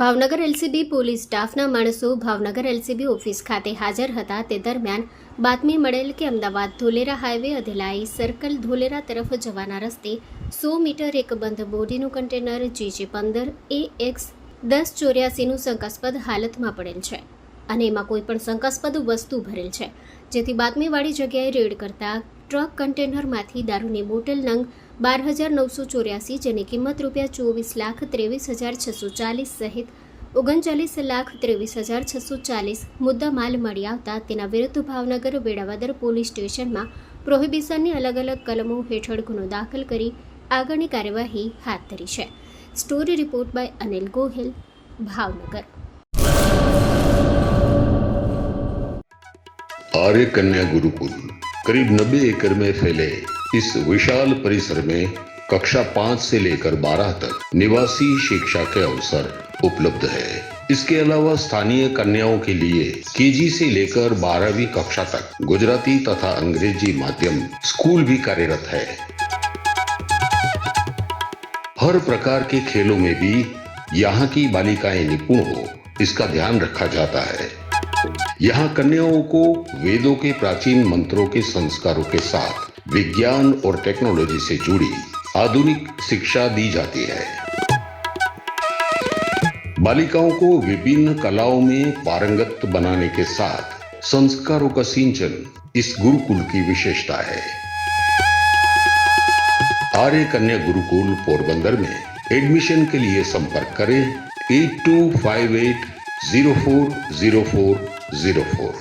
Bhavnagar LCB police સ્ટાફના માણસો Bhavnagar LCB office ખાતે હાજર હતા તે દરમિયાન બાતમી મળેલ કે અમદાવાદ ધોલેરા હાઈવે અધેલાઈ સર્કલ ધોલેરા તરફ જવાના રસ્તે 100 મીટર એક બંધ બોડીનું કન્ટેનર GJ15 AX 1084નું શંકાસ્પદ હાલતમાં પડેલ છે અને એમાં કોઈ પણ શંકાસ્પદ વસ્તુ ભરેલ છે, જેથી બાતમીવાળી જગ્યાએ રેડ કરતા ટ્રક કન્ટેનરમાંથી દારૂની બોટલ નંગ 12,984 જેની કિંમત ₹24,23,640 સહિત 39,23,640 મુદ્દા માલ મળી આવતા તેના વિરુદ્ધ ભાવનગર વેળાવદર પોલીસ સ્ટેશનમાં પ્રોહિબિશનની અલગ અલગ કલમો હેઠળ ગુનો દાખલ કરી આગળની કાર્યવાહી હાથ ધરી છે। Story report by Anil Gohil, Bhavnagar. Arya Kanya Gurukul करीब 90 एकड़ में फैले इस विशाल परिसर में कक्षा 5 से लेकर 12 तक निवासी शिक्षा के अवसर उपलब्ध है। इसके अलावा स्थानीय कन्याओं के लिए केजी से लेकर 12वीं कक्षा तक गुजराती तथा अंग्रेजी माध्यम स्कूल भी कार्यरत है। हर प्रकार के खेलों में भी यहाँ की बालिकाएं निपुण हो, इसका ध्यान रखा जाता है। यहाँ कन्याओं को वेदों के प्राचीन मंत्रों के संस्कारों के साथ विज्ञान और टेक्नोलॉजी से जुड़ी आधुनिक शिक्षा दी जाती है। बालिकाओं को विभिन्न कलाओं में पारंगत बनाने के साथ संस्कारों का सिंचन इस गुरुकुल की विशेषता है। आर्य कन्या गुरुकुल पोरबंदर में एडमिशन के लिए संपर्क करें 8258040404।